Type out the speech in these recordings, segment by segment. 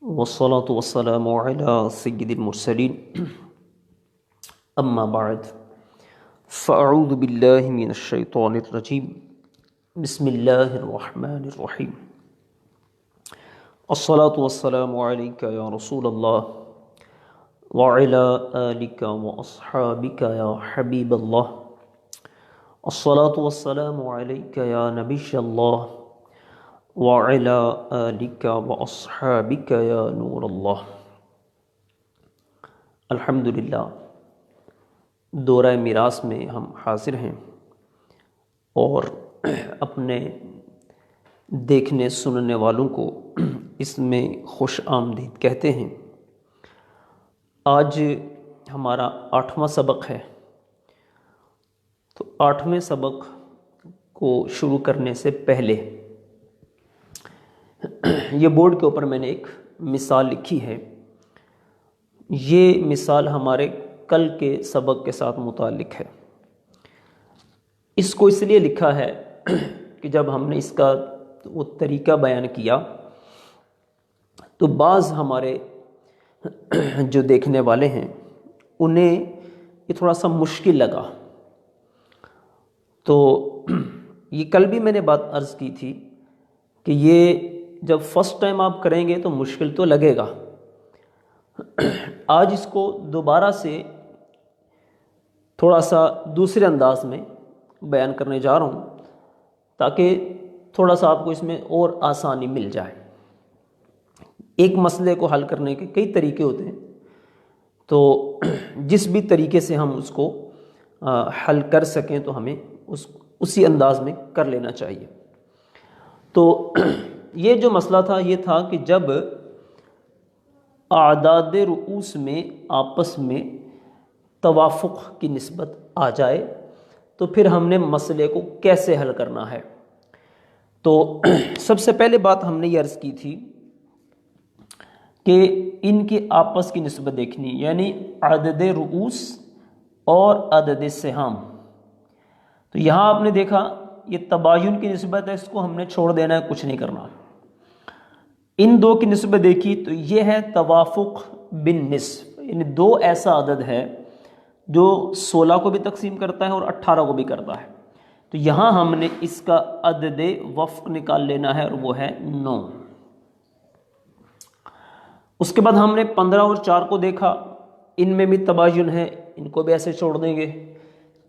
والصلاة والسلام على سيد المرسلين أما بعد فأعوذ بالله من الشيطان الرجيم بسم الله الرحمن الرحيم الصلاة والسلام عليك يا رسول الله وعلى آلك وأصحابك يا حبيب الله الصلاة والسلام عليك يا نبي الله وعلى آلك وأصحابك يا نور اللہ۔ الحمدللہ دورہ میراث میں ہم حاضر ہیں اور اپنے دیکھنے سننے والوں کو اس میں خوش آمدید کہتے ہیں۔ آج ہمارا 8واں سبق ہے، تو 8ویں سبق کو شروع کرنے سے پہلے یہ بورڈ کے اوپر میں نے ایک مثال لکھی ہے۔ یہ مثال ہمارے کل کے سبق کے ساتھ متعلق ہے۔ اس کو اس لیے لکھا ہے کہ جب ہم نے اس کا وہ طریقہ بیان کیا تو بعض ہمارے جو دیکھنے والے ہیں انہیں یہ تھوڑا سا مشکل لگا۔ تو یہ کل بھی میں نے بات عرض کی تھی کہ یہ جب فرسٹ ٹائم آپ کریں گے تو مشکل تو لگے گا۔ آج اس کو دوبارہ سے تھوڑا سا دوسرے انداز میں بیان کرنے جا رہا ہوں تاکہ تھوڑا سا آپ کو اس میں اور آسانی مل جائے۔ ایک مسئلے کو حل کرنے کے کئی طریقے ہوتے ہیں، تو جس بھی طریقے سے ہم اس کو حل کر سکیں تو ہمیں اسی انداز میں کر لینا چاہیے۔ تو یہ جو مسئلہ تھا یہ تھا کہ جب اعداد رؤوس میں آپس میں توافق کی نسبت آ جائے تو پھر ہم نے مسئلے کو کیسے حل کرنا ہے۔ تو سب سے پہلے بات ہم نے یہ عرض کی تھی کہ ان کی آپس کی نسبت دیکھنی، یعنی عدد رؤوس اور عدد سہام۔ تو یہاں آپ نے دیکھا یہ تباین کی نسبت ہے، اس کو ہم نے چھوڑ دینا ہے، کچھ نہیں کرنا۔ ان دو کی نسبت دیکھی تو یہ ہے توافق بالنصف، یعنی دو ایسا عدد ہے جو 16 کو بھی تقسیم کرتا ہے اور 18 کو بھی کرتا ہے۔ تو یہاں ہم نے اس کا عدد وفق نکال لینا ہے اور وہ ہے 9۔ اس کے بعد ہم نے 15 اور 4 کو دیکھا، ان میں بھی تباین ہے، ان کو بھی ایسے چھوڑ دیں گے۔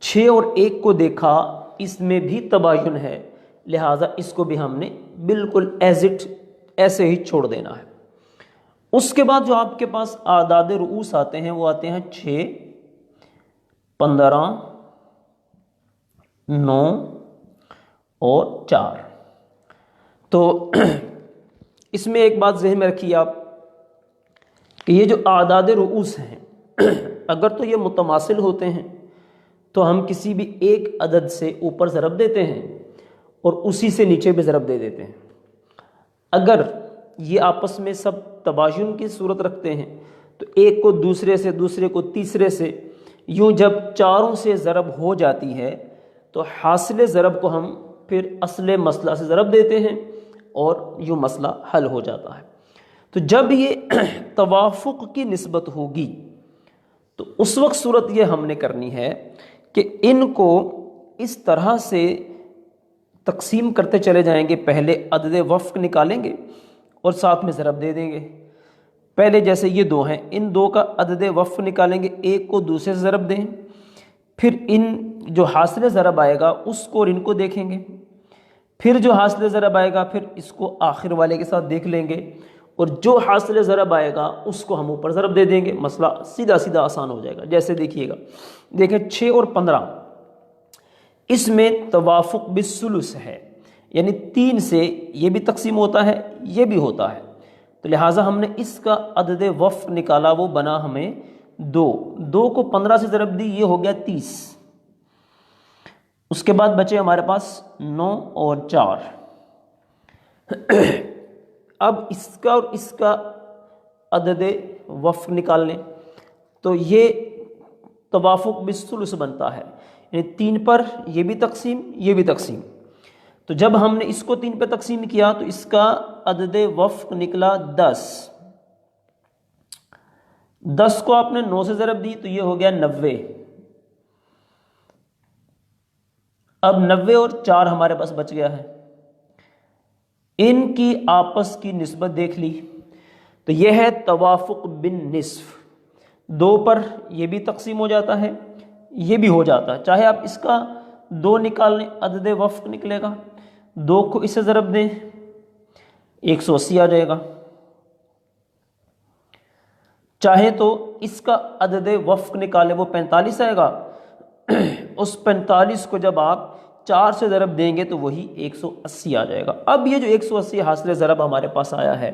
6 اور 1 کو دیکھا، اس میں بھی تباین ہے، لہٰذا اس کو بھی ہم نے بالکل ایسے ہی چھوڑ دینا ہے۔ اس کے بعد جو آپ کے پاس اعداد رؤوس آتے ہیں وہ آتے ہیں 6، 15، 9 اور 4۔ تو اس میں ایک بات ذہن میں رکھیے آپ کہ یہ جو اعداد رؤوس ہیں اگر تو یہ متماثل ہوتے ہیں تو ہم کسی بھی ایک عدد سے اوپر ضرب دیتے ہیں اور اسی سے نیچے بھی ضرب دے دیتے ہیں۔ اگر یہ آپس میں سب تباین کی صورت رکھتے ہیں تو ایک کو دوسرے سے، دوسرے کو تیسرے سے، یوں جب چاروں سے ضرب ہو جاتی ہے تو حاصل ضرب کو ہم پھر اصل مسئلہ سے ضرب دیتے ہیں اور یوں مسئلہ حل ہو جاتا ہے۔ تو جب یہ توافق کی نسبت ہوگی تو اس وقت صورت یہ ہم نے کرنی ہے کہ ان کو اس طرح سے تقسیم کرتے چلے جائیں گے، پہلے عدد وفق نکالیں گے اور ساتھ میں ضرب دے دیں گے۔ پہلے جیسے یہ 2 ہیں، ان 2 کا عدد وفق نکالیں گے، ایک کو دوسرے سے ضرب دیں، پھر ان جو حاصل ضرب آئے گا اس کو اور ان کو دیکھیں گے، پھر جو حاصل ضرب آئے گا پھر اس کو آخر والے کے ساتھ دیکھ لیں گے، اور جو حاصل ضرب آئے گا اس کو ہم اوپر ضرب دے دیں گے، مسئلہ سیدھا سیدھا آسان ہو جائے گا۔ جیسے دیکھیے گا، دیکھیں 6 اور 15 اس میں توافق بالثلث ہے، یعنی 3 سے یہ بھی تقسیم ہوتا ہے، یہ بھی ہوتا ہے، تو لہٰذا ہم نے اس کا عدد وفق نکالا، وہ بنا ہمیں 2 کو 15 سے ضرب دی، یہ ہو گیا 30۔ اس کے بعد بچے ہمارے پاس 9 اور 4۔ اب اس کا اور اس کا عدد وفق نکال لیں تو یہ توافق بالثلث بنتا ہے، یعنی 3 پر یہ بھی تقسیم، یہ بھی تقسیم۔ تو جب ہم نے اس کو 3 پہ تقسیم کیا تو اس کا عدد وفق نکلا 10، 10 کو آپ نے 9 سے ضرب دی تو یہ ہو گیا 90. اب 90 اور 4 ہمارے پاس بچ گیا ہے. ان کی آپس کی نسبت دیکھ لی تو یہ ہے توافق بالنصف. 2 پر یہ بھی تقسیم ہو جاتا ہے، یہ بھی ہو جاتا ہے. چاہے آپ اس کا 2 نکال لیں، عدد وفق نکلے گا. 2 کو اس سے ضرب دیں 180 آ جائے گا. چاہے تو اس کا عدد وفق نکالیں، وہ 45 آئے گا. اس 45 کو جب آپ 4 سے ضرب دیں گے تو وہی 180 آ جائے گا. اب یہ جو 180 حاصل ضرب ہمارے پاس آیا ہے،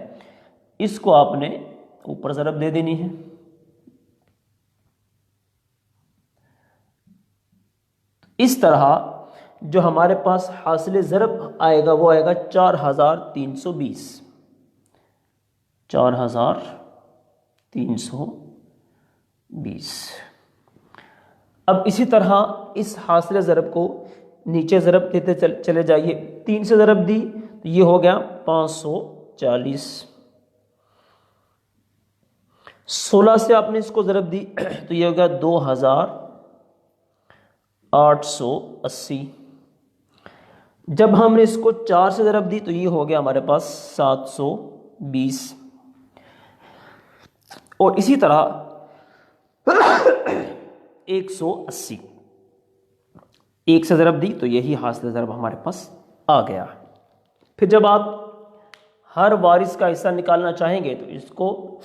اس کو آپ نے اوپر ضرب دے دینی ہے. اس طرح جو ہمارے پاس حاصل ضرب آئے گا وہ آئے گا 4320. 4320. اب اسی طرح اس حاصل ضرب کو نیچے ضرب دیتے چلے جائیے. 3 سے ضرب دی تو یہ ہو گیا 540. 16 سے آپ نے اس کو ضرب دی تو یہ ہو گیا 2880. جب ہم نے اس کو 4 سے ضرب دی تو یہ ہو گیا ہمارے پاس 720. اور اسی طرح 180 1 سے ضرب دی تو یہی حاصل ضرب ہمارے پاس آ گیا. پھر جب آپ ہر وارث کا حصہ نکالنا چاہیں گے تو اس کو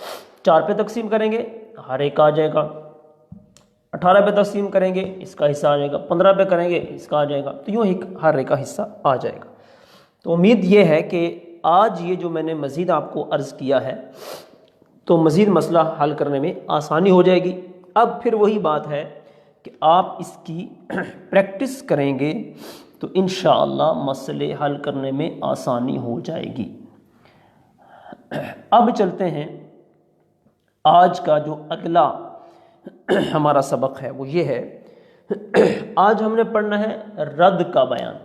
4 پہ تقسیم کریں گے، ہر ایک آ جائے گا. 18 پہ تقسیم کریں گے، اس کا حصہ آ جائے گا. 15 پہ کریں گے، اس کا آ جائے گا. تو یوں ہی ہر ایک کا حصہ آ جائے گا. تو امید یہ ہے کہ آج یہ جو میں نے مزید آپ کو عرض کیا ہے تو مزید مسئلہ حل کرنے میں آسانی ہو جائے گی. اب پھر وہی بات ہے کہ آپ اس کی پریکٹس کریں گے تو انشاءاللہ مسئلے حل کرنے میں آسانی ہو جائے گی. اب چلتے ہیں آج کا جو اگلا ہمارا سبق ہے وہ یہ ہے. آج ہم نے پڑھنا ہے رد کا بیان.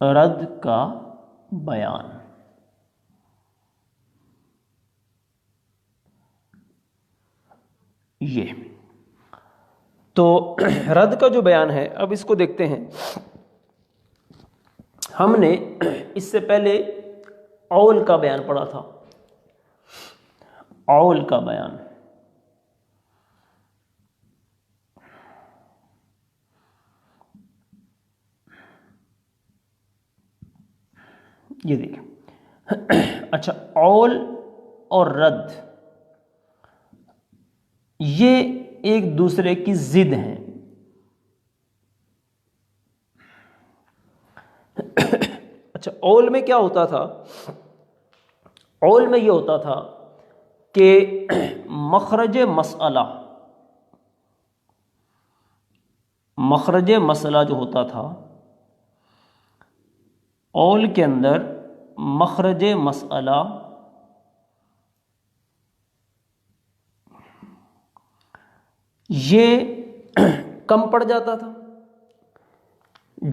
رد کا بیان. یہ تو رد کا جو بیان ہے اب اس کو دیکھتے ہیں. ہم نے اس سے پہلے اول کا بیان پڑھا تھا. اول کا بیان یہ دیکھیں. اچھا، اول اور رد یہ ایک دوسرے کی ضد ہیں. اچھا، اول میں کیا ہوتا تھا؟ اول میں یہ ہوتا تھا کہ مخرج مسئلہ جو ہوتا تھا اول کے اندر مخرج مسئلہ یہ کم پڑ جاتا تھا،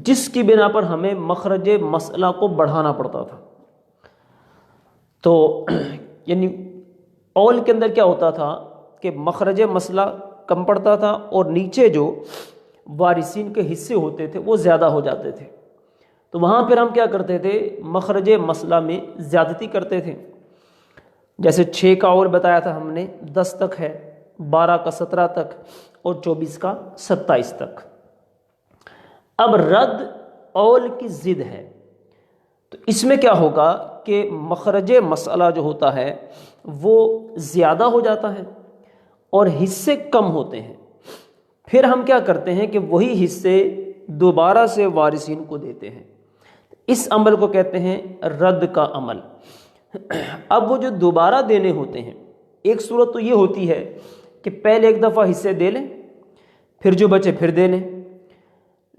جس کی بنا پر ہمیں مخرج مسئلہ کو بڑھانا پڑتا تھا. تو یعنی اول کے اندر کیا ہوتا تھا کہ مخرج مسئلہ کم پڑتا تھا اور نیچے جو وارثین کے حصے ہوتے تھے وہ زیادہ ہو جاتے تھے. تو وہاں پھر ہم کیا کرتے تھے؟ مخرج مسئلہ میں زیادتی کرتے تھے. جیسے 6 کا اول بتایا تھا ہم نے 10 تک ہے، 12 کا 17 تک اور 24 کا 27 تک. اب رد اول کی ضد ہے تو اس میں کیا ہوگا کہ مخرج مسئلہ جو ہوتا ہے وہ زیادہ ہو جاتا ہے اور حصے کم ہوتے ہیں. پھر ہم کیا کرتے ہیں کہ وہی حصے دوبارہ سے وارثین کو دیتے ہیں. اس عمل کو کہتے ہیں رد کا عمل. اب وہ جو دوبارہ دینے ہوتے ہیں، ایک صورت تو یہ ہوتی ہے کہ پہلے ایک دفعہ حصے دے لیں، پھر جو بچے پھر دے لیں.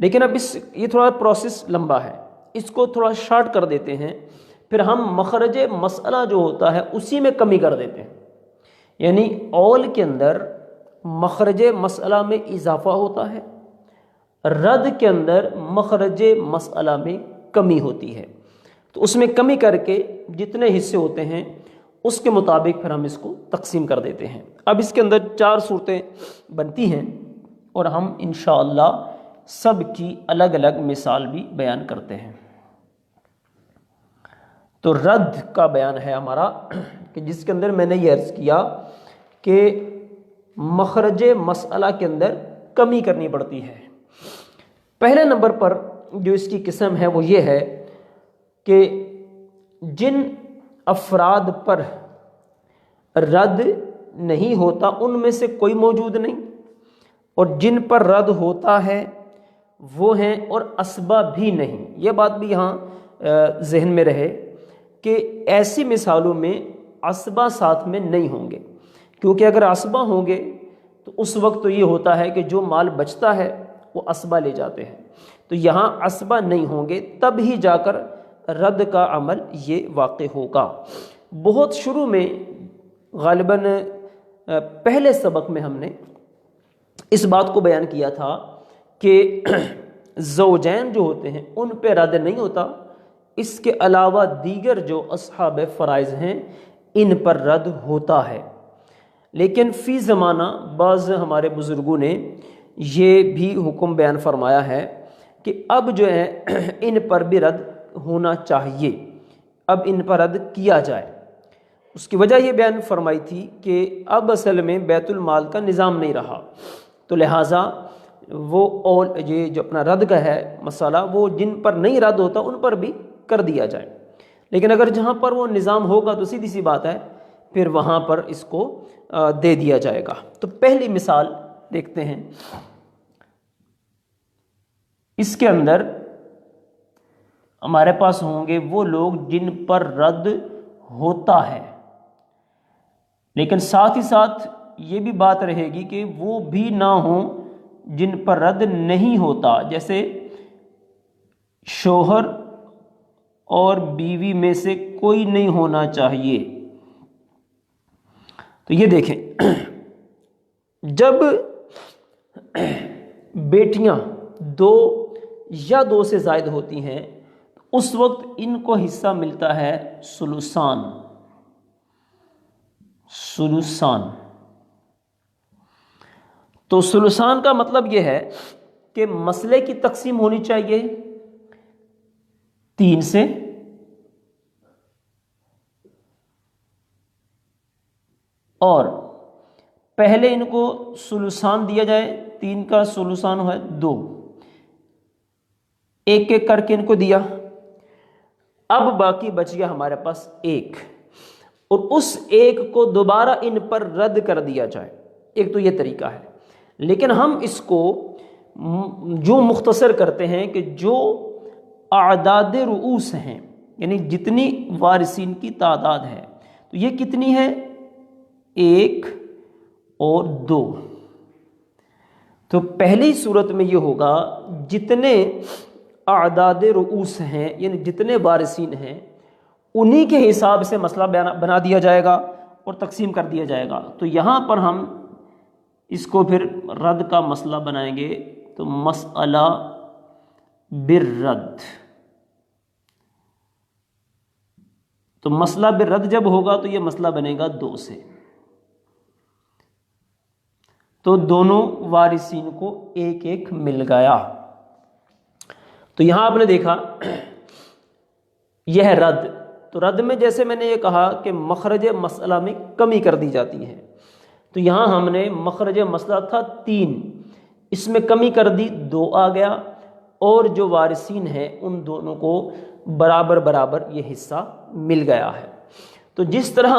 لیکن اب یہ تھوڑا پروسیس لمبا ہے، اس کو تھوڑا شارٹ کر دیتے ہیں. پھر ہم مخرج مسئلہ جو ہوتا ہے اسی میں کمی کر دیتے ہیں. یعنی اول کے اندر مخرج مسئلہ میں اضافہ ہوتا ہے، رد کے اندر مخرج مسئلہ میں کمی ہوتی ہے. تو اس میں کمی کر کے جتنے حصے ہوتے ہیں اس کے مطابق پھر ہم اس کو تقسیم کر دیتے ہیں۔ اب اس کے اندر 4 صورتیں بنتی ہیں اور ہم انشاءاللہ سب کی الگ الگ مثال بھی بیان کرتے ہیں۔ تو رد کا بیان ہے ہمارا، کہ جس کے اندر میں نے یہ عرض کیا کہ مخرج مسئلہ کے اندر کمی کرنی پڑتی ہے۔ پہلے نمبر پر جو اس کی قسم ہے وہ یہ ہے کہ جن افراد پر رد نہیں ہوتا ان میں سے کوئی موجود نہیں، اور جن پر رد ہوتا ہے وہ ہیں اور اسباب بھی نہیں۔ یہ بات بھی یہاں ذہن میں رہے کہ ایسی مثالوں میں اسباب ساتھ میں نہیں ہوں گے، کیونکہ اگر اسباب ہوں گے تو اس وقت تو یہ ہوتا ہے کہ جو مال بچتا ہے وہ اسباب لے جاتے ہیں، تو یہاں اسباب نہیں ہوں گے، تب ہی جا کر رد کا عمل یہ واقع ہوگا۔ بہت شروع میں غالباً پہلے سبق میں ہم نے اس بات کو بیان کیا تھا کہ زوجین جو ہوتے ہیں ان پہ رد نہیں ہوتا، اس کے علاوہ دیگر جو اصحاب فرائض ہیں ان پر رد ہوتا ہے۔ لیکن فی زمانہ بعض ہمارے بزرگوں نے یہ بھی حکم بیان فرمایا ہے کہ اب جو ہے ان پر بھی رد ہونا چاہیے، اب ان پر رد کیا جائے۔ اس کی وجہ یہ بیان فرمائی تھی کہ اب اصل میں بیت المال کا نظام نہیں رہا، تو لہٰذا وہ اور یہ جو اپنا رد کا ہے مسئلہ وہ جن پر نہیں رد ہوتا ان پر بھی کر دیا جائے، لیکن اگر جہاں پر وہ نظام ہوگا تو سیدھی سی بات ہے پھر وہاں پر اس کو دے دیا جائے گا۔ تو پہلی مثال دیکھتے ہیں، اس کے اندر ہمارے پاس ہوں گے وہ لوگ جن پر رد ہوتا ہے، لیکن ساتھ ہی ساتھ یہ بھی بات رہے گی کہ وہ بھی نہ ہوں جن پر رد نہیں ہوتا، جیسے شوہر اور بیوی میں سے کوئی نہیں ہونا چاہیے۔ تو یہ دیکھیں، جب بیٹیاں 2 یا 2 سے زائد ہوتی ہیں اس وقت ان کو حصہ ملتا ہے ثلثان۔ تو ثلثان کا مطلب یہ ہے کہ مسئلے کی تقسیم ہونی چاہیے 3 سے، اور پہلے ان کو ثلثان دیا جائے، 3 کا ثلثان ہے 2، ایک ایک کر کے ان کو دیا، اب باقی بچ گیا ہمارے پاس 1، اور اس 1 کو دوبارہ ان پر رد کر دیا جائے۔ ایک تو یہ طریقہ ہے، لیکن ہم اس کو جو مختصر کرتے ہیں کہ جو اعداد رؤوس ہیں، یعنی جتنی وارثین کی تعداد ہے، تو یہ کتنی ہے؟ 1 اور 2۔ تو پہلی صورت میں یہ ہوگا جتنے اعداد رؤوس ہیں یعنی جتنے وارثین ہیں انہی کے حساب سے مسئلہ بنا دیا جائے گا اور تقسیم کر دیا جائے گا۔ تو یہاں پر ہم اس کو پھر رد کا مسئلہ بنائیں گے، تو مسئلہ بالرد۔ تو مسئلہ بالرد جب ہوگا تو یہ مسئلہ بنے گا 2 سے، تو دونوں وارثین کو 1 مل گیا۔ تو یہاں آپ نے دیکھا یہ ہے رد۔ تو رد میں جیسے میں نے یہ کہا کہ مخرج مسئلہ میں کمی کر دی جاتی ہے، تو یہاں ہم نے مخرج مسئلہ تھا 3، اس میں کمی کر دی 2 آ گیا، اور جو وارثین ہیں ان دونوں کو برابر برابر یہ حصہ مل گیا ہے۔ تو جس طرح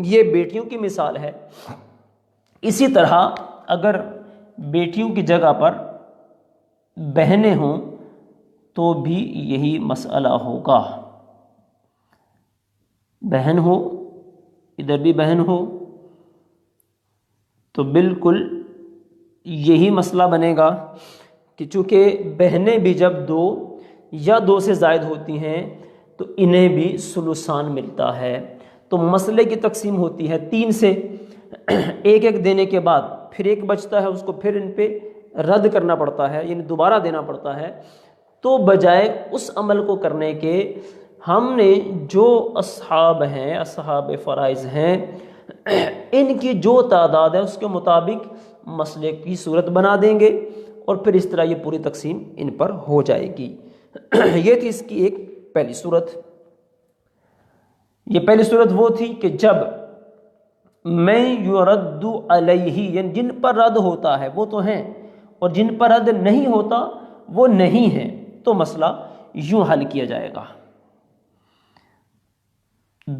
یہ بیٹیوں کی مثال ہے، اسی طرح اگر بیٹیوں کی جگہ پر بہنیں ہوں تو بھی یہی مسئلہ ہوگا۔ بہن ہو، ادھر بھی بہن ہو، تو بالکل یہی مسئلہ بنے گا کہ چونکہ بہنیں بھی جب 2 یا 2 سے زائد ہوتی ہیں تو انہیں بھی ثلثان ملتا ہے۔ تو مسئلے کی تقسیم ہوتی ہے 3 سے، 1 دینے کے بعد پھر 1 بچتا ہے، اس کو پھر ان پہ رد کرنا پڑتا ہے، یعنی دوبارہ دینا پڑتا ہے۔ تو بجائے اس عمل کو کرنے کے ہم نے جو اصحاب ہیں، اصحاب فرائض ہیں، ان کی جو تعداد ہے اس کے مطابق مسئلے کی صورت بنا دیں گے، اور پھر اس طرح یہ پوری تقسیم ان پر ہو جائے گی۔ یہ تھی اس کی ایک پہلی صورت۔ یہ پہلی صورت وہ تھی کہ جب میں یرد علیہ، یعنی جن پر رد ہوتا ہے وہ تو ہیں، اور جن پر رد نہیں ہوتا وہ نہیں ہیں، تو مسئلہ یوں حل کیا جائے گا۔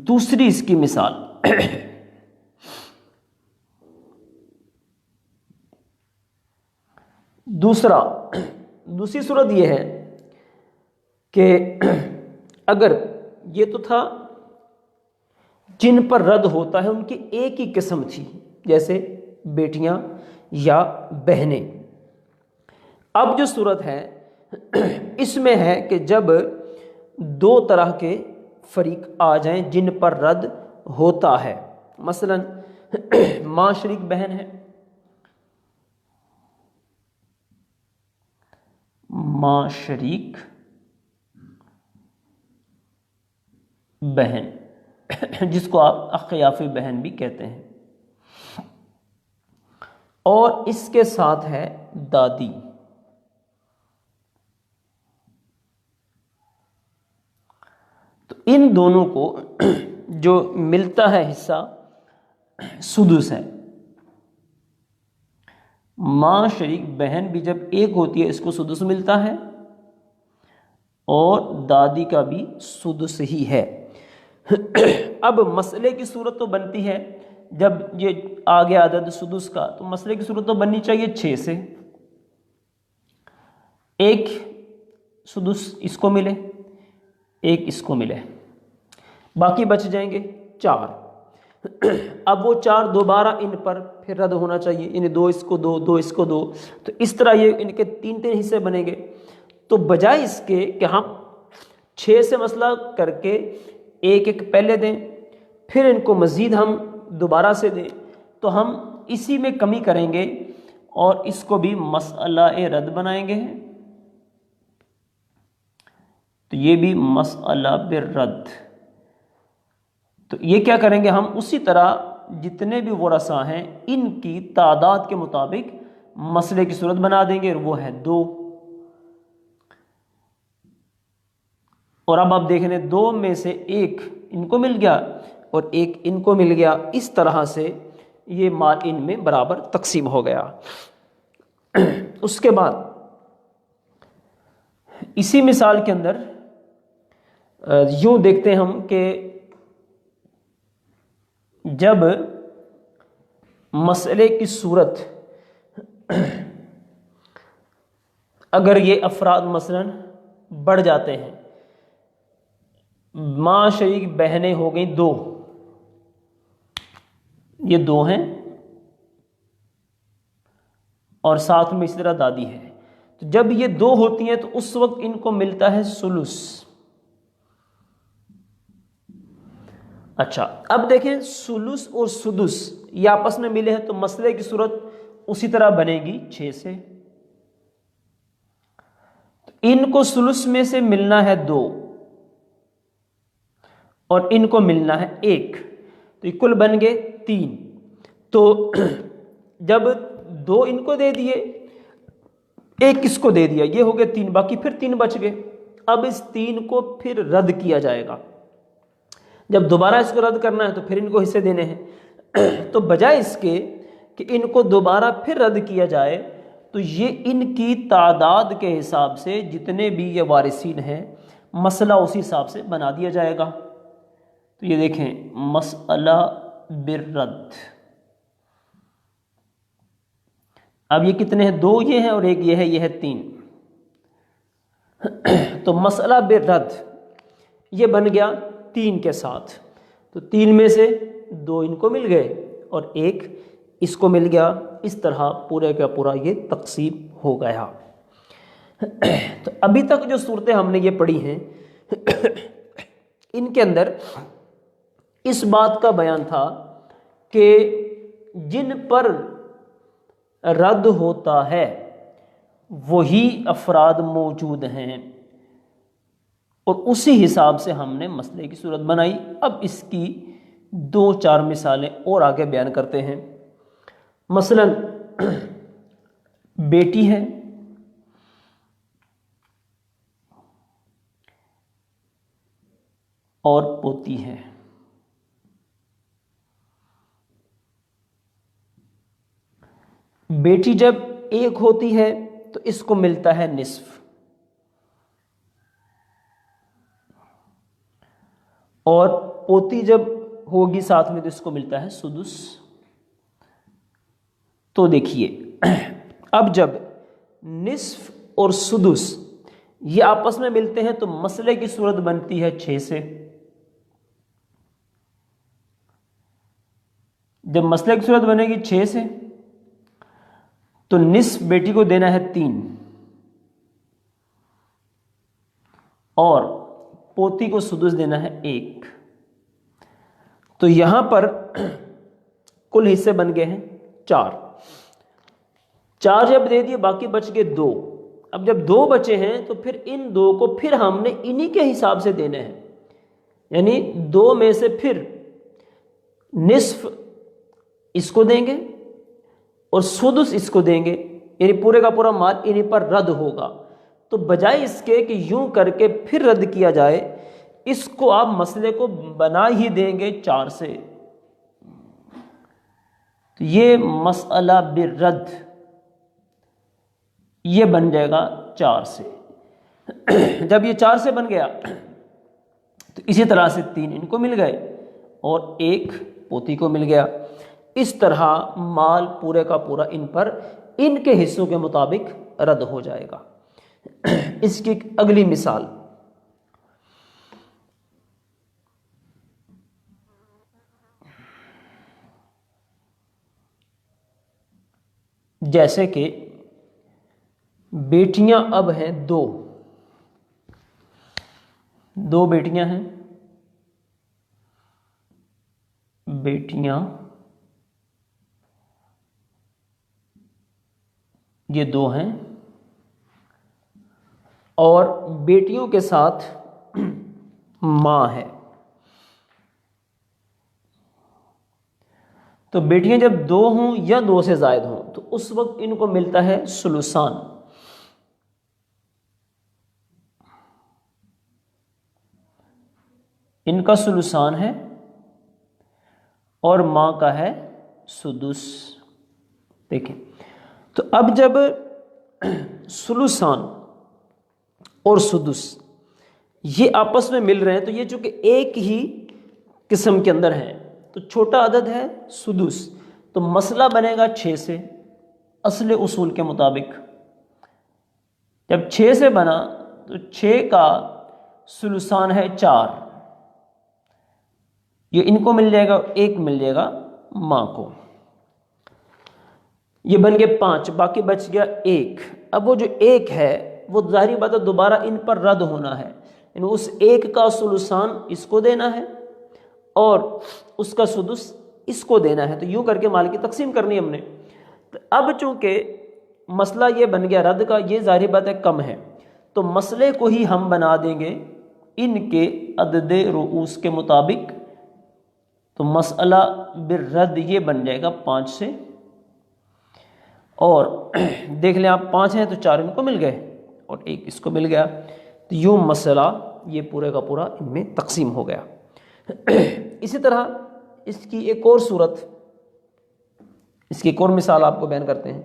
دوسری اس کی مثال، دوسری صورت یہ ہے کہ اگر یہ تو تھا جن پر رد ہوتا ہے ان کی ایک ہی قسم تھی، جیسے بیٹیاں یا بہنیں۔ اب جو صورت ہے اس میں ہے کہ جب دو طرح کے فریق آ جائیں جن پر رد ہوتا ہے، مثلا ماں شریک بہن ہے، ماں شریک بہن، جس کو آپ اخیافی بہن بھی کہتے ہیں، اور اس کے ساتھ ہے دادی۔ تو ان دونوں کو جو ملتا ہے حصہ سدس ہے۔ ماں شریک بہن بھی جب ایک ہوتی ہے اس کو سدس ملتا ہے، اور دادی کا بھی سدس ہی ہے۔ اب مسئلے کی صورت تو بنتی ہے، جب یہ آ گیا عدد سدس کا تو مسئلے کی صورت تو بننی چاہیے 6 سے، ایک سدس اس کو ملے، ایک اس کو ملے، باقی بچ جائیں گے 4۔ اب وہ 4 دوبارہ ان پر پھر رد ہونا چاہیے، یعنی 2 اس کو 2، 2 اس کو 2، تو اس طرح یہ ان کے 3 حصے بنیں گے۔ تو بجائے اس کے کہ ہم 6 سے مسئلہ کر کے ایک ایک پہلے دیں، پھر ان کو مزید ہم دوبارہ سے دیں، تو ہم اسی میں کمی کریں گے اور اس کو بھی مسئلہ رد بنائیں گے، تو یہ بھی مسئلہ بالرد۔ تو یہ کیا کریں گے، ہم اسی طرح جتنے بھی ورثاء ہیں ان کی تعداد کے مطابق مسئلے کی صورت بنا دیں گے، اور وہ ہے 2۔ اور اب آپ دیکھ لیں 2 میں سے ایک ان کو مل گیا اور ایک ان کو مل گیا، اس طرح سے یہ مال ان میں برابر تقسیم ہو گیا۔ اس کے بعد اسی مثال کے اندر یوں دیکھتے ہیں ہم کہ جب مسئلے کی صورت اگر یہ افراد مثلا بڑھ جاتے ہیں، ماں شریک بہنیں ہو گئیں 2، یہ 2 ہیں اور ساتھ میں اس طرح دادی ہے، تو جب یہ 2 ہوتی ہیں تو اس وقت ان کو ملتا ہے ثلث۔ اچھا اب دیکھیں ثلث اور سدس یہ آپس میں ملے ہیں، تو مسئلے کی صورت اسی طرح بنے گی 6 سے۔ تو ان کو ثلث میں سے ملنا ہے 2 اور ان کو ملنا ہے 1، تو یہ کل بن گئے 3۔ تو جب 2 ان کو دے دیے، 1 اس کو دے دیا، یہ ہو گئے 3، باقی پھر 3 بچ گئے۔ اب اس 3 کو پھر رد کیا جائے گا، جب دوبارہ اس کو رد کرنا ہے تو پھر ان کو حصے دینے ہیں۔ تو بجائے اس کے کہ ان کو دوبارہ پھر رد کیا جائے، تو یہ ان کی تعداد کے حساب سے جتنے بھی یہ وارثین ہیں مسئلہ اسی حساب سے بنا دیا جائے گا۔ تو یہ دیکھیں مسئلہ بالرد، اب یہ کتنے ہیں، 2 یہ ہیں اور 1 یہ ہے 3۔ تو مسئلہ بالرد یہ بن گیا 3 کے ساتھ، تو 3 میں سے 2 ان کو مل گئے اور 1 اس کو مل گیا، اس طرح پورے کا پورا یہ تقسیم ہو گیا۔ تو ابھی تک جو صورتیں ہم نے یہ پڑھی ہیں ان کے اندر اس بات کا بیان تھا کہ جن پر رد ہوتا ہے وہی افراد موجود ہیں، اور اسی حساب سے ہم نے مسئلے کی صورت بنائی۔ اب اس کی 2-4 مثالیں اور آگے بیان کرتے ہیں۔ مثلا بیٹی ہے اور پوتی ہے، بیٹی جب ایک ہوتی ہے تو اس کو ملتا ہے نصف، اور پوتی جب ہوگی ساتھ میں تو اس کو ملتا ہے سدس۔ تو دیکھیے اب جب نصف اور سدس یہ آپس میں ملتے ہیں تو مسئلے کی صورت بنتی ہے 6 سے۔ جب مسئلے کی صورت بنے گی 6 سے تو نصف بیٹی کو دینا ہے 3 اور پوتی کو سدس دینا ہے 1۔ تو یہاں پر کل حصے بن گئے ہیں 4 جب دے دیے باقی بچ گئے 2۔ اب جب 2 بچے ہیں تو پھر ان 2 کو پھر ہم نے انہی کے حساب سے دینے ہیں، یعنی 2 میں سے پھر نصف اس کو دیں گے اور سدس اس کو دیں گے، یعنی پورے کا پورا مال انہی پر رد ہوگا۔ تو بجائے اس کے کہ یوں کر کے پھر رد کیا جائے، اس کو آپ مسئلے کو بنا ہی دیں گے 4 سے۔ تو یہ مسئلہ بالرد یہ بن جائے گا 4 سے۔ جب یہ 4 سے بن گیا تو اسی طرح سے 3 ان کو مل گئے اور 1 پوتی کو مل گیا۔ اس طرح مال پورے کا پورا ان پر ان کے حصوں کے مطابق رد ہو جائے گا۔ اس کی اگلی مثال، جیسے کہ بیٹیاں اب ہیں 2 بیٹیاں ہیں، بیٹیاں یہ 2 ہیں اور بیٹیوں کے ساتھ ماں ہے۔ تو بیٹیاں جب 2 ہوں یا 2 سے زائد ہوں تو اس وقت ان کو ملتا ہے ثلثان۔ ان کا ثلثان ہے اور ماں کا ہے سدس۔ دیکھیں تو اب جب ثلثان اور سدس یہ آپس میں مل رہے ہیں تو یہ چونکہ ایک ہی قسم کے اندر ہیں تو چھوٹا عدد ہے سدس، تو مسئلہ بنے گا 6 سے اصل اصول کے مطابق۔ جب 6 سے بنا تو 6 کا ثلثان ہے 4، یہ ان کو مل جائے گا، 1 مل جائے گا ماں کو، یہ بن گئے 5، باقی بچ گیا 1۔ اب وہ جو 1 ہے وہ ظاہری بات ہے دوبارہ ان پر رد ہونا ہے، یعنی اس 1 کا ثلثان اس کو دینا ہے اور اس کا سدس اس کو دینا ہے، تو یوں کر کے مال کی تقسیم کرنی ہم نے۔ اب چونکہ مسئلہ یہ بن گیا رد کا، یہ ظاہری بات ہے کم ہے، تو مسئلے کو ہی ہم بنا دیں گے ان کے عدد رؤوس کے مطابق۔ تو مسئلہ بالرد یہ بن جائے گا 5 سے، اور دیکھ لیں آپ 5 ہیں تو 4 ان کو مل گئے اور 1 اس کو مل گیا، تو یوں مسئلہ یہ پورے کا پورا ان میں تقسیم ہو گیا۔ اسی طرح اس کی ایک اور صورت، اس کی ایک اور مثال آپ کو بیان کرتے ہیں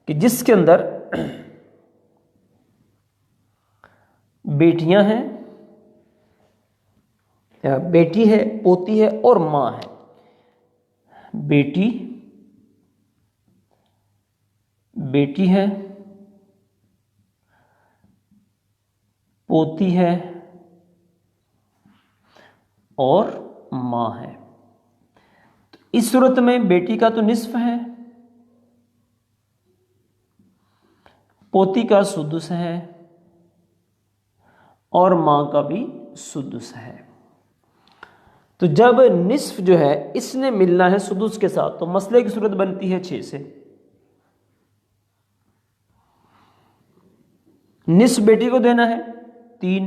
کہ جس کے اندر بیٹیاں ہیں، بیٹی ہے، پوتی ہے اور ماں ہے۔ بیٹی ہے، پوتی ہے اور ماں ہے۔ تو اس صورت میں بیٹی کا تو نصف ہے، پوتی کا سدس ہے اور ماں کا بھی سدس ہے۔ تو جب نصف جو ہے اس نے ملنا ہے سدس کے ساتھ تو مسئلے کی صورت بنتی ہے 6 سے۔ نصف بیٹی کو دینا ہے 3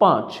5।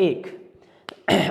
1।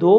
2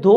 2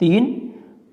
3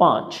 5।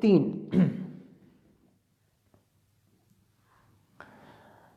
3।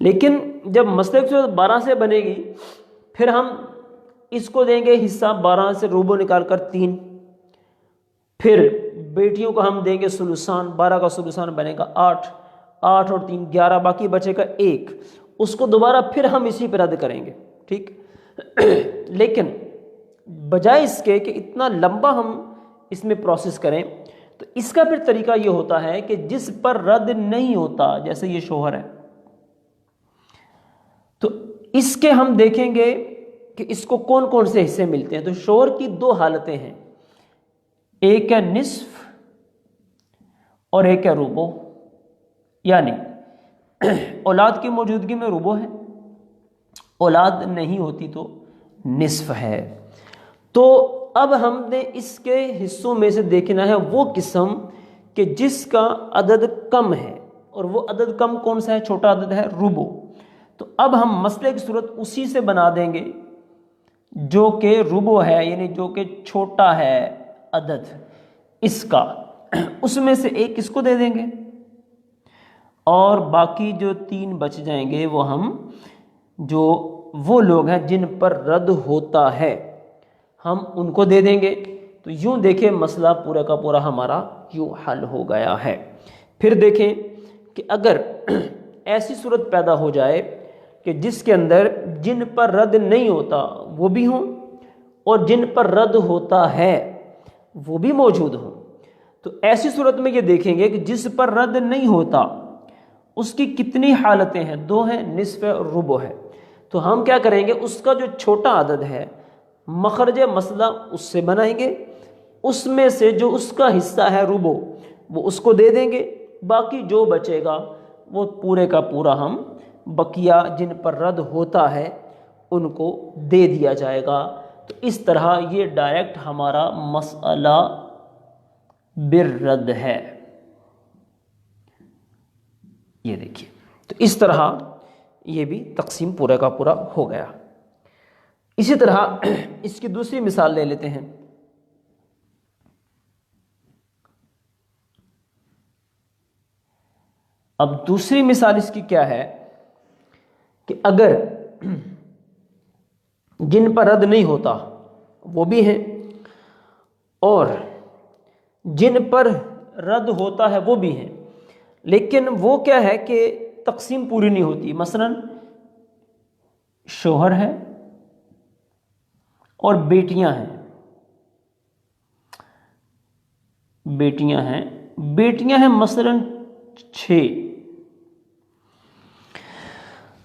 لیکن جب مسئلے کی صورت 12 سے بنے گی پھر ہم اس کو دیں گے حصہ 12 سے ربع نکال کر 3، پھر بیٹیوں کو ہم دیں گے سلوسان، 12 کا سلوسان بنے گا 8، 8 اور 3 11، باقی بچے گا 1، اس کو دوبارہ پھر ہم اسی پہ رد کریں گے، ٹھیک۔ لیکن بجائے اس کے کہ اتنا لمبا ہم اس میں پروسیس کریں، تو اس کا پھر طریقہ یہ ہوتا ہے کہ جس پر رد نہیں ہوتا، جیسے یہ شوہر ہے، تو اس کے ہم دیکھیں گے کہ اس کو کون کون سے حصے ملتے ہیں۔ تو شوہر کی 2 حالتیں ہیں، ایک ہے نصف اور ایک ہے ربع، یعنی اولاد کی موجودگی میں ربع ہے، اولاد نہیں ہوتی تو نصف ہے۔ تو اب ہم نے اس کے حصوں میں سے دیکھنا ہے وہ قسم کہ جس کا عدد کم ہے، اور وہ عدد کم کون سا ہے؟ چھوٹا عدد ہے ربع۔ تو اب ہم مسئلے کی صورت اسی سے بنا دیں گے جو کہ ربع ہے، یعنی جو کہ چھوٹا ہے عدد اس کا، اس میں سے ایک اس کو دے دیں گے، اور باقی جو 3 بچ جائیں گے وہ ہم جو وہ لوگ ہیں جن پر رد ہوتا ہے ہم ان کو دے دیں گے۔ تو یوں دیکھیں مسئلہ پورا کا پورا ہمارا یوں حل ہو گیا ہے۔ پھر دیکھیں کہ اگر ایسی صورت پیدا ہو جائے کہ جس کے اندر جن پر رد نہیں ہوتا وہ بھی ہوں اور جن پر رد ہوتا ہے وہ بھی موجود ہوں، تو ایسی صورت میں یہ دیکھیں گے کہ جس پر رد نہیں ہوتا اس کی کتنی حالتیں ہیں؟ 2 ہیں، نصف ہے اور ربع ہے۔ تو ہم کیا کریں گے، اس کا جو چھوٹا عدد ہے مخرج مسئلہ اس سے بنائیں گے، اس میں سے جو اس کا حصہ ہے ربع وہ اس کو دے دیں گے، باقی جو بچے گا وہ پورے کا پورا ہم بقیہ جن پر رد ہوتا ہے ان کو دے دیا جائے گا۔ تو اس طرح یہ ڈائریکٹ ہمارا مسئلہ بالرد ہے، یہ دیکھیے۔ تو اس طرح یہ بھی تقسیم پورے کا پورا ہو گیا۔ اسی طرح اس کی دوسری مثال لے لیتے ہیں۔ اب دوسری مثال اس کی کیا ہے کہ اگر جن پر رد نہیں ہوتا وہ بھی ہیں اور جن پر رد ہوتا ہے وہ بھی ہیں، لیکن وہ کیا ہے کہ تقسیم پوری نہیں ہوتی۔ مثلا شوہر ہے اور بیٹیاں ہیں، بیٹیاں ہیں مثلا 6۔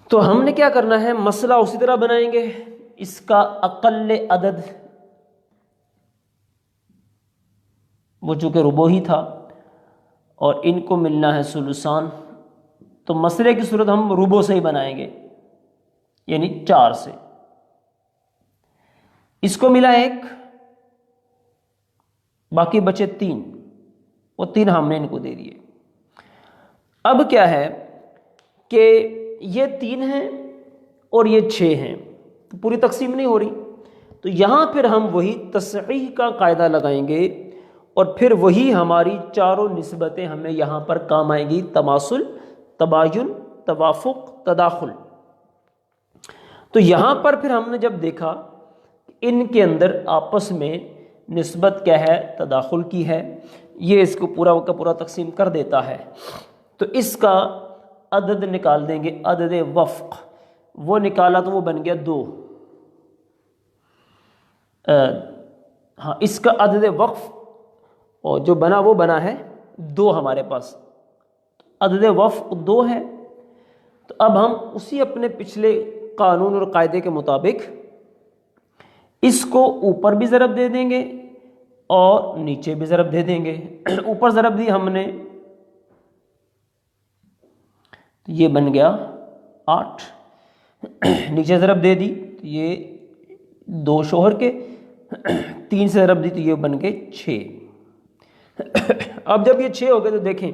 تو ہم نے کیا کرنا ہے، مسئلہ اسی طرح بنائیں گے، اس کا اقل عدد وہ چونکہ ربع ہی تھا اور ان کو ملنا ہے ثلثان، تو مسئلے کی صورت ہم ربع سے ہی بنائیں گے، یعنی 4 سے۔ اس کو ملا 1، باقی بچے 3، وہ 3 ہم نے ان کو دے دیے۔ اب کیا ہے کہ یہ 3 ہیں اور یہ 6 ہیں، تو پوری تقسیم نہیں ہو رہی، تو یہاں پھر ہم وہی تصحیح کا قاعدہ لگائیں گے اور پھر وہی ہماری چاروں نسبتیں ہمیں یہاں پر کام آئیں گی، تماثل، تباین، توافق، تداخل۔ تو یہاں پر پھر ہم نے جب دیکھا ان کے اندر آپس میں نسبت کیا ہے، تداخل کی ہے، یہ اس کو پورا کا پورا تقسیم کر دیتا ہے، تو اس کا عدد نکال دیں گے، عدد وفق وہ نکالا تو وہ بن گیا 2۔ ہاں، اس کا عدد وقف اور جو بنا وہ بنا ہے 2 ہمارے پاس، عدد وفق 2 ہے۔ تو اب ہم اسی اپنے پچھلے قانون اور قاعدے کے مطابق اس کو اوپر بھی ضرب دے دیں گے اور نیچے بھی ضرب دے دیں گے۔ اوپر ضرب دی ہم نے تو یہ بن گیا 8، نیچے ضرب دے دی تو یہ 2 شوہر کے، 3 سے ضرب دی تو یہ بن گئے 6۔ اب جب یہ 6 ہو گئے تو دیکھیں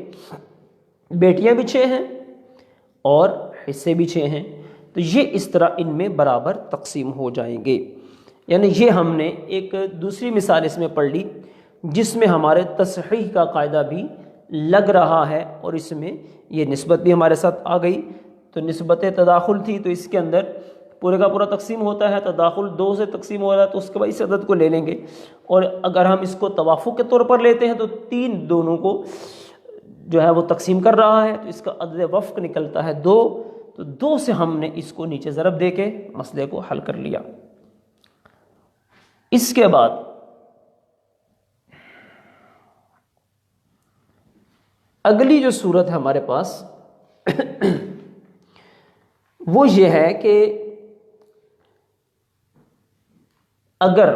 بیٹیاں بھی 6 ہیں اور حصے بھی 6 ہیں، تو یہ اس طرح ان میں برابر تقسیم ہو جائیں گے۔ یعنی یہ ہم نے ایک دوسری مثال اس میں پڑھ لی جس میں ہمارے تصحیح کا قاعدہ بھی لگ رہا ہے اور اس میں یہ نسبت بھی ہمارے ساتھ آ گئی۔ تو تو نسبت تداخل تھی، تو اس کے اندر پورے کا پورا تقسیم ہوتا ہے، تداخل 2 سے تقسیم ہو رہا ہے تو اس کے بعد اس عدد کو لے لیں گے، اور اگر ہم اس کو توافق کے طور پر لیتے ہیں تو 3 دونوں کو جو ہے وہ تقسیم کر رہا ہے، تو اس کا عدد وفق نکلتا ہے 2، تو 2 سے ہم نے اس کو نیچے ضرب دے کے مسئلے کو حل کر لیا۔ اس کے بعد اگلی جو صورت ہے ہمارے پاس وہ یہ ہے کہ اگر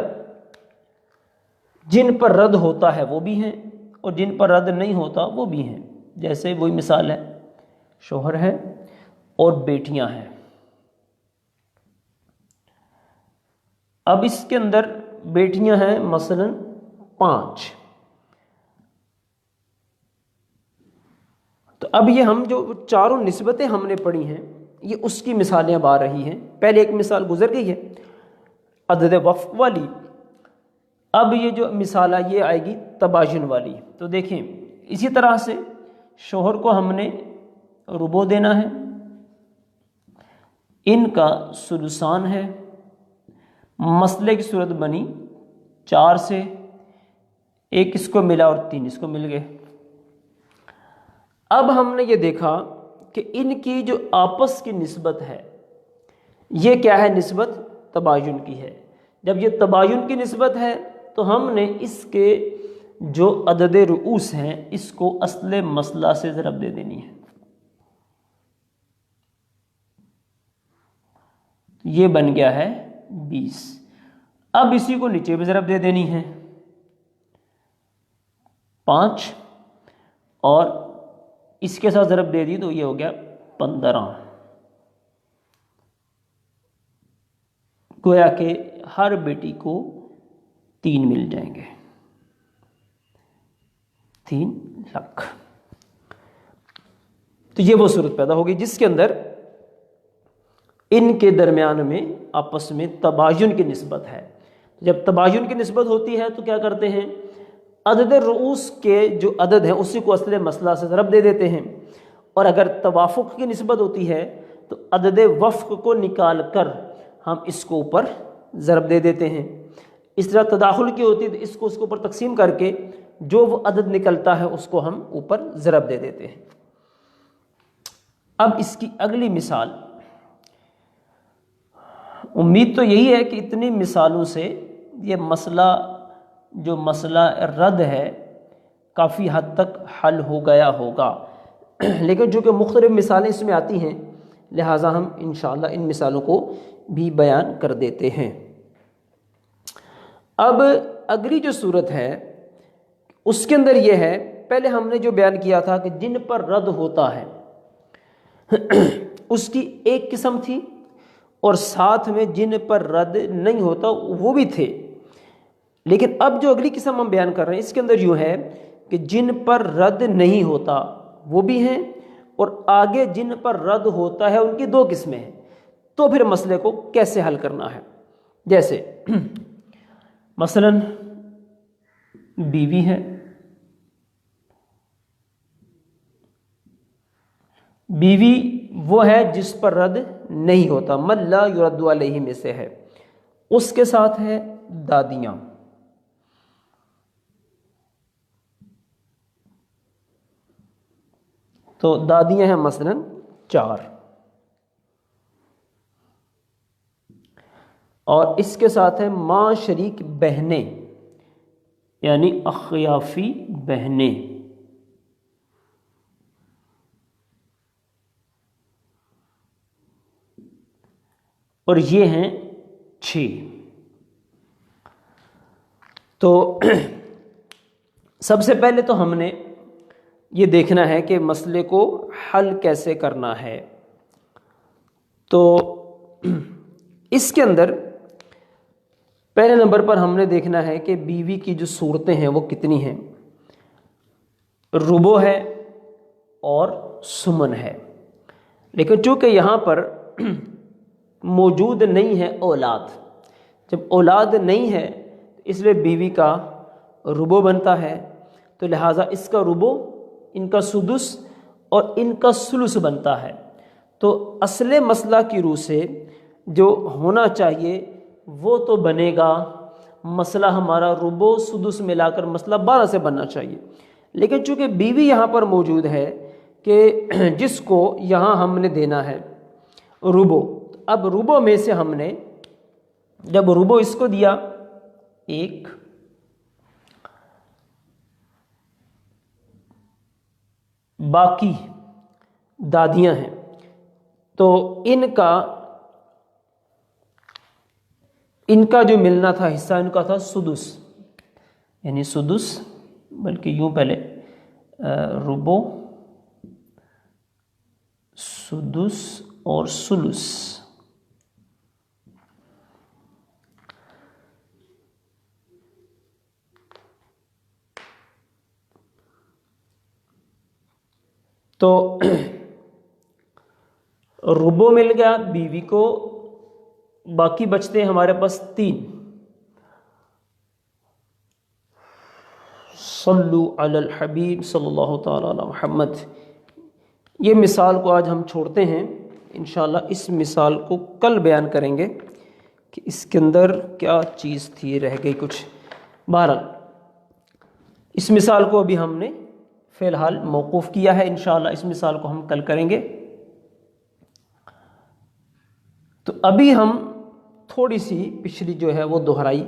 جن پر رد ہوتا ہے وہ بھی ہیں اور جن پر رد نہیں ہوتا وہ بھی ہیں، جیسے وہی مثال ہے، شوہر ہے اور بیٹیاں ہیں۔ اب اس کے اندر بیٹیاں ہیں مثلا 5، تو اب یہ ہم جو چاروں نسبتیں ہم نے پڑھی ہیں یہ اس کی مثالیں اب آ رہی ہیں۔ پہلے ایک مثال گزر گئی ہے عدد وفق والی، اب یہ جو مثال ہے یہ آئے گی تباین والی۔ تو دیکھیں اسی طرح سے شوہر کو ہم نے ربع دینا ہے، ان کا ثلثان ہے، مسئلے کی صورت بنی 4 سے، 1 اس کو ملا اور 3 اس کو مل گئے۔ اب ہم نے یہ دیکھا کہ ان کی جو آپس کی نسبت ہے یہ کیا ہے؟ نسبت تباین کی ہے۔ جب یہ تباین کی نسبت ہے تو ہم نے اس کے جو عدد رؤوس ہیں اس کو اصل مسئلہ سے ضرب دے دینی ہے۔ یہ بن گیا ہے 20۔ اب اسی کو نیچے بھی ضرب دے دینی ہے 5، اور اس کے ساتھ ضرب دے دی تو یہ ہو گیا 15۔ گویا کہ ہر بیٹی کو 3 مل جائیں گے، 3 لاکھ۔ تو یہ وہ صورت پیدا ہوگی جس کے اندر ان کے درمیان میں آپس میں تباین کی نسبت ہے۔ جب تباین کی نسبت ہوتی ہے تو کیا کرتے ہیں؟ عدد رؤوس کے جو عدد ہیں اسی کو اصل مسئلہ سے ضرب دے دیتے ہیں، اور اگر توافق کی نسبت ہوتی ہے تو عدد وفق کو نکال کر ہم اس کو اوپر ضرب دے دیتے ہیں۔ اس طرح تداخل کی ہوتی ہے تو اس کو اوپر تقسیم کر کے جو وہ عدد نکلتا ہے اس کو ہم اوپر ضرب دے دیتے ہیں۔ اب اس کی اگلی مثال، امید تو یہی ہے کہ اتنی مثالوں سے یہ مسئلہ جو مسئلہ رد ہے کافی حد تک حل ہو گیا ہوگا، لیکن چونکہ مختلف مثالیں اس میں آتی ہیں لہٰذا ہم انشاءاللہ ان مثالوں کو بھی بیان کر دیتے ہیں۔ اب اگلی جو صورت ہے اس کے اندر یہ ہے، پہلے ہم نے جو بیان کیا تھا کہ جن پر رد ہوتا ہے اس کی ایک قسم تھی، اور ساتھ میں جن پر رد نہیں ہوتا وہ بھی تھے، لیکن اب جو اگلی قسم ہم بیان کر رہے ہیں اس کے اندر یوں ہے کہ جن پر رد نہیں ہوتا وہ بھی ہیں، اور آگے جن پر رد ہوتا ہے ان کی 2 قسمیں ہیں۔ تو پھر مسئلے کو کیسے حل کرنا ہے؟ جیسے مثلا بیوی ہے، بیوی وہ ہے جس پر رد نہیں ہوتا، من لا یرد علیہ میں سے ہے، اس کے ساتھ ہے دادیاں، تو دادیاں ہیں مثلا 4، اور اس کے ساتھ ہے ماں شریک بہنیں یعنی اخیافی بہنیں، اور یہ ہیں 6۔ تو سب سے پہلے تو ہم نے یہ دیکھنا ہے کہ مسئلے کو حل کیسے کرنا ہے۔ تو اس کے اندر پہلے نمبر پر ہم نے دیکھنا ہے کہ بیوی کی جو صورتیں ہیں وہ کتنی ہیں، ربع ہے اور سمن ہے، لیکن چونکہ یہاں پر موجود نہیں ہے اولاد، جب اولاد نہیں ہے اس لیے بیوی کا ربع بنتا ہے، تو لہٰذا اس کا ربع، ان کا سدس اور ان کا ثلث بنتا ہے۔ تو اصل مسئلہ کی روح سے جو ہونا چاہیے وہ تو بنے گا، مسئلہ ہمارا ربع سدس ملا کر مسئلہ 12 سے بننا چاہیے، لیکن چونکہ بیوی یہاں پر موجود ہے کہ جس کو یہاں ہم نے دینا ہے ربع، اب ربع میں سے ہم نے جب ربع اس کو دیا 1، باقی دادیاں ہیں تو ان کا جو ملنا تھا حصہ ان کا تھا سدس، یعنی سدس، بلکہ یوں پہلے ربع، سدس اور سلس، تو ربع مل گیا بیوی کو، باقی بچتے ہیں ہمارے پاس 3۔ صلو علی الحبیب صلی اللہ تعالی علی محمد۔ یہ مثال کو آج ہم چھوڑتے ہیں، انشاءاللہ اس مثال کو کل بیان کریں گے کہ اس کے اندر کیا چیز تھی، رہ گئی کچھ۔ بہرحال اس مثال کو ابھی ہم نے فی الحال موقوف کیا ہے، انشاءاللہ اس مثال کو ہم کل کریں گے۔ تو ابھی ہم تھوڑی سی پچھلی جو ہے وہ دہرائی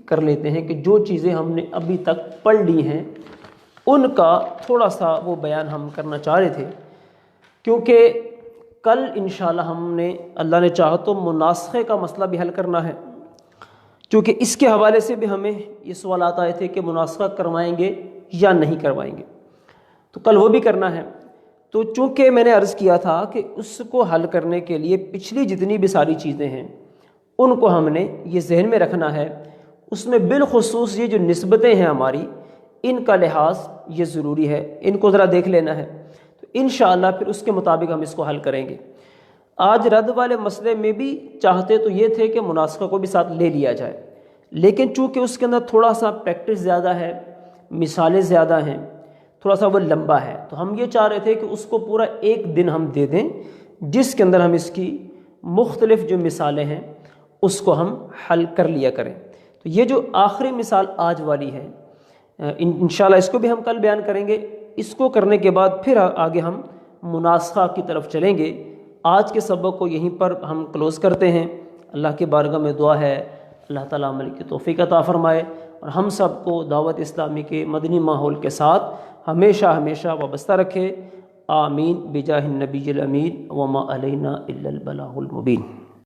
کر لیتے ہیں کہ جو چیزیں ہم نے ابھی تک پڑھ لی ہیں ان کا تھوڑا سا وہ بیان ہم کرنا چاہ رہے تھے، کیونکہ کل انشاءاللہ ہم نے اللہ نے چاہا تو مناسخے کا مسئلہ بھی حل کرنا ہے، کیونکہ اس کے حوالے سے بھی ہمیں یہ سوالات آئے تھے کہ مناسخہ کروائیں گے یا نہیں کروائیں گے، تو کل وہ بھی کرنا ہے۔ تو چونکہ میں نے عرض کیا تھا کہ اس کو حل کرنے کے لیے پچھلی جتنی بھی ساری چیزیں ہیں ان کو ہم نے یہ ذہن میں رکھنا ہے، اس میں بالخصوص یہ جو نسبتیں ہیں ہماری ان کا لحاظ یہ ضروری ہے، ان کو ذرا دیکھ لینا ہے، تو انشاءاللہ پھر اس کے مطابق ہم اس کو حل کریں گے۔ آج رد والے مسئلے میں بھی چاہتے تو یہ تھے کہ مناسخہ کو بھی ساتھ لے لیا جائے، لیکن چونکہ اس کے اندر تھوڑا سا پریکٹس زیادہ ہے، مثالیں زیادہ ہیں، تھوڑا سا وہ لمبا ہے، تو ہم یہ چاہ رہے تھے کہ اس کو پورا 1 دن ہم دے دیں جس کے اندر ہم اس کی مختلف جو مثالیں ہیں اس کو ہم حل کر لیا کریں۔ تو یہ جو آخری مثال آج والی ہے انشاءاللہ اس کو بھی ہم کل بیان کریں گے، اس کو کرنے کے بعد پھر آگے ہم مناسخہ کی طرف چلیں گے۔ آج کے سبق کو یہیں پر ہم کلوز کرتے ہیں۔ اللہ کی بارگاہ میں دعا ہے اللہ تعالیٰ عمل کی توفیق عطا فرمائے اور ہم سب کو دعوت اسلامی کے مدنی ماحول کے ساتھ ہمیشہ ہمیشہ وابستہ رکھے۔ آمین بجاہ النبی الامین وما علینا الا البلاغ المبین۔